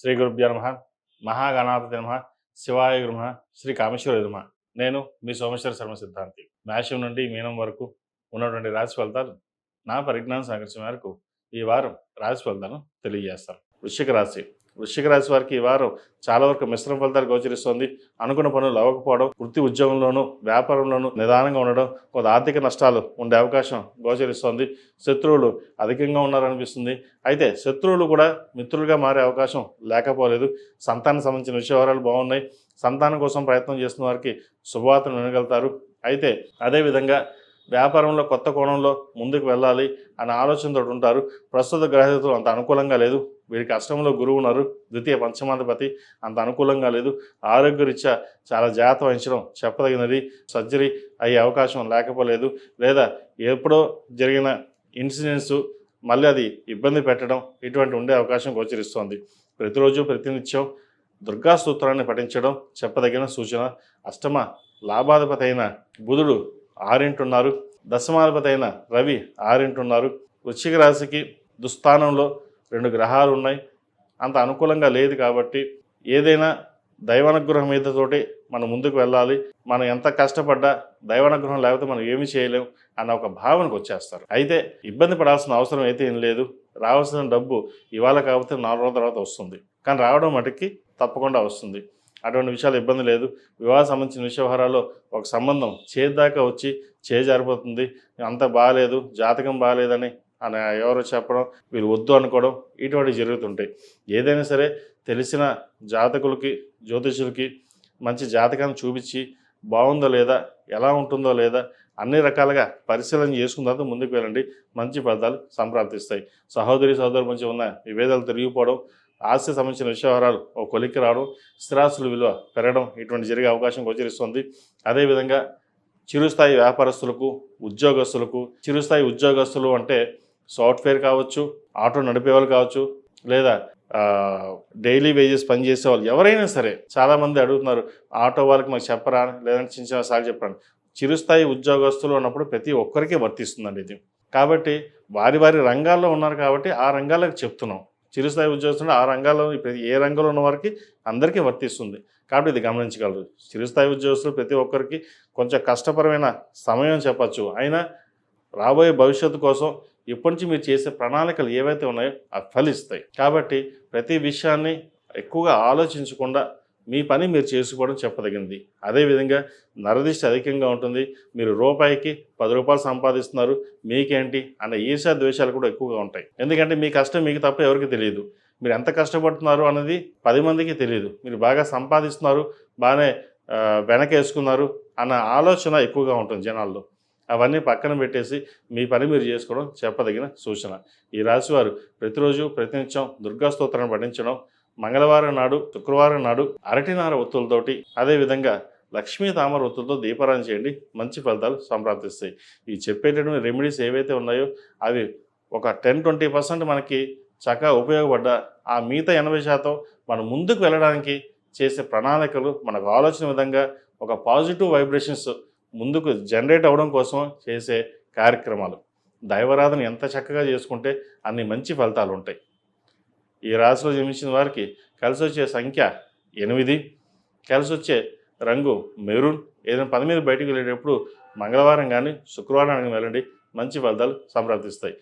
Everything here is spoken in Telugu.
శ్రీ గురుభ్యో నమః. మహాగణాధిపతయే నమః. శివాయ నమః. శ్రీ కామేశ్వరాయ నమః. నేను మీ సోమేశ్వర శర్మ సిద్ధాంతి. మేషం నుండి మీనం వరకు ఉన్నటువంటి రాశి ఫలితాలు నా పరిజ్ఞానం సహకరించిన మేరకు ఈ వారం రాశి ఫలితాలను తెలియజేస్తాను. వృశ్చిక రాశి వారికి ఈ వారం చాలా వరకు మిశ్రమ ఫలితాలు గోచరిస్తుంది. అనుకున్న పనులు అవ్వకపోవడం, వృత్తి ఉద్యోగంలోనూ వ్యాపారంలోనూ నిదానంగా ఉండడం, కొంత ఆర్థిక నష్టాలు ఉండే అవకాశం గోచరిస్తుంది. శత్రువులు అధికంగా ఉన్నారనిపిస్తుంది. అయితే శత్రువులు కూడా మిత్రులుగా మారే అవకాశం లేకపోలేదు. సంతానం సంబంధించిన విషయాలు బాగున్నాయి. సంతానం కోసం ప్రయత్నం చేస్తున్న వారికి శుభవార్తలు వినగలుగుతారు. అయితే అదేవిధంగా వ్యాపారంలో కొత్త కోణంలో ముందుకు వెళ్ళాలి అనే ఆలోచనతో ఉంటారు. ప్రస్తుత గ్రహస్థితులు అంత అనుకూలంగా లేదు. వీరికి అష్టంలో గురువు ఉన్నారు. ద్వితీయ పంచమాధిపతి అంత అనుకూలంగా లేదు. ఆరోగ్యరీత్యా చాలా జాగ్రత్త వహించడం చెప్పదగినది. సర్జరీ అయ్యే అవకాశం లేకపోలేదు. లేదా ఎప్పుడో జరిగిన ఇన్సిడెంట్స్ మళ్ళీ అది ఇబ్బంది పెట్టడం ఇటువంటి ఉండే అవకాశం గోచరిస్తోంది. ప్రతిరోజు ప్రతినిత్యం దుర్గా సూత్రాన్ని పఠించడం చెప్పదగిన సూచన. అష్టమ లాభాధిపతి అయిన బుధుడు 6 ఉన్నారు. దశమాధిపతి అయిన రవి 6 ఉన్నారు. వృశ్చిక రాశికి దుస్థానంలో 2 గ్రహాలు ఉన్నాయి. అంత అనుకూలంగా లేదు కాబట్టి ఏదైనా దైవానుగ్రహం మీదతోటి మనం ముందుకు వెళ్ళాలి. మనం ఎంత కష్టపడ్డా దైవానుగ్రహం లేకపోతే మనం ఏమీ చేయలేం అన్న ఒక భావనకు వచ్చేస్తారు. అయితే ఇబ్బంది పడాల్సిన అవసరం అయితే ఏం లేదు. రావాల్సిన డబ్బు ఇవాళ కాకపోతే 4 రోజుల తర్వాత వస్తుంది. కానీ రావడం మటుకి తప్పకుండా వస్తుంది. అటువంటి విషయాలు ఇబ్బంది లేదు. వివాహ సంబంధించిన వ్యవహారాల్లో ఒక సంబంధం చేదాకా వచ్చి చేజారిపోతుంది. అంత బాగాలేదు, జాతకం బాగాలేదని అని ఎవరో చెప్పడం, వీళ్ళు వద్దు అనుకోవడం ఇటువంటివి జరుగుతుంటాయి. ఏదైనా సరే తెలిసిన జాతకులకి జ్యోతిషులకి మంచి జాతకాన్ని చూపించి బాగుందో లేదా, ఎలా ఉంటుందో లేదా అన్ని రకాలుగా పరిశీలన చేసుకున్న తర్వాత ముందుకు వెళ్ళండి. మంచి ఫలితాలు సంప్రాప్తిస్తాయి. సహోదరు మధ్య ఉన్న విభేదాలు తిరిగిపోవడం, ఆస్తి సంబంధించిన విషయాలు ఒక కొలిక్కి రావడం, స్థిరాస్తుల విలువ పెరగడం ఇటువంటి జరిగే అవకాశం గోచరిస్తుంది. అదేవిధంగా చిరుస్థాయి వ్యాపారస్తులకు, ఉద్యోగస్తులకు, చిరుస్థాయి ఉద్యోగస్తులు అంటే సాఫ్ట్వేర్ కావచ్చు, ఆటో నడిపేవాళ్ళు కావచ్చు, లేదా డైలీ వేజెస్ పనిచేసే వాళ్ళు ఎవరైనా సరే. చాలామంది అడుగుతున్నారు, ఆటో వాళ్ళకి మాకు చెప్పరా, లేదంటే చిన్న చిన్న సార్లు చెప్పరాను. చిరుస్థాయి ఉద్యోగస్తులు అన్నప్పుడు ప్రతి ఒక్కరికి వర్తిస్తుందండి ఇది. కాబట్టి వారి వారి రంగాల్లో ఉన్నారు కాబట్టి ఆ రంగాలకు చెప్తున్నాం. చిరుస్థాయి ఉద్యోగస్తులు ఆ రంగాల్లో ఏ రంగంలో ఉన్న వారికి అందరికీ వర్తిస్తుంది. కాబట్టి ఇది గమనించగలరు. చిరుస్థాయి ఉద్యోగస్తులు ప్రతి ఒక్కరికి కొంచెం కష్టపరమైన సమయం చెప్పచ్చు. అయినా రాబోయే భవిష్యత్తు కోసం ఇప్పటి నుంచి మీరు చేసే ప్రణాళికలు ఏవైతే ఉన్నాయో అవి ఫలిస్తాయి. కాబట్టి ప్రతి విషయాన్ని ఎక్కువగా ఆలోచించకుండా మీ పని మీరు చేసుకోవడం చెప్పదగింది. అదేవిధంగా నరదిష్టి అధికంగా ఉంటుంది. మీరు రూపాయికి 10 రూపాయలు సంపాదిస్తున్నారు, మీకేంటి అనే ఈర్ష్య ద్వేషాలు కూడా ఎక్కువగా ఉంటాయి. ఎందుకంటే మీ కష్టం మీకు తప్ప ఎవరికి తెలియదు. మీరు ఎంత కష్టపడుతున్నారు అనేది 10 మందికి తెలియదు. మీరు బాగా సంపాదిస్తున్నారు, బాగానే వెనకేసుకున్నారు అన్న ఆలోచన ఎక్కువగా ఉంటుంది జనాల్లో. అవన్నీ పక్కన పెట్టేసి మీ పని మీరు చేసుకోవడం చెప్పదగిన సూచన. ఈ రాశివారు ప్రతిరోజు ప్రతినిత్యం దుర్గా స్తోత్రాన్ని పఠించడం, మంగళవారం నాడు, శుక్రవారం నాడు అరటినార ఒత్తులతోటి, అదేవిధంగా లక్ష్మీ తామర ఒత్తులతో దీపారాధన చేయండి. మంచి ఫలితాలు సంప్రాప్తిస్తాయి. ఈ చెప్పేటటువంటి రెమెడీస్ ఏవైతే ఉన్నాయో అవి ఒక 10-20% మనకి చక్కగా ఉపయోగపడ్డా ఆ మిగతా 80% మనం ముందుకు వెళ్ళడానికి చేసే ప్రణాళికలు, మనకు ఆలోచన విధంగా ఒక పాజిటివ్ వైబ్రేషన్స్ ముందుకు జనరేట్ అవ్వడం కోసం చేసే కార్యక్రమాలు. దైవారాధన ఎంత చక్కగా చేసుకుంటే అన్ని మంచి ఫలితాలు ఉంటాయి. ఈ రాశిలో జన్మించిన వారికి కలిసి వచ్చే సంఖ్య 8, కలిసి వచ్చే రంగు మెరూన్. ఏదైనా పని మీద బయటకు వెళ్ళేటప్పుడు మంగళవారం కానీ శుక్రవారం కానీ వెళ్ళండి. మంచి ఫలితాలు సంప్రాప్తిస్తాయి.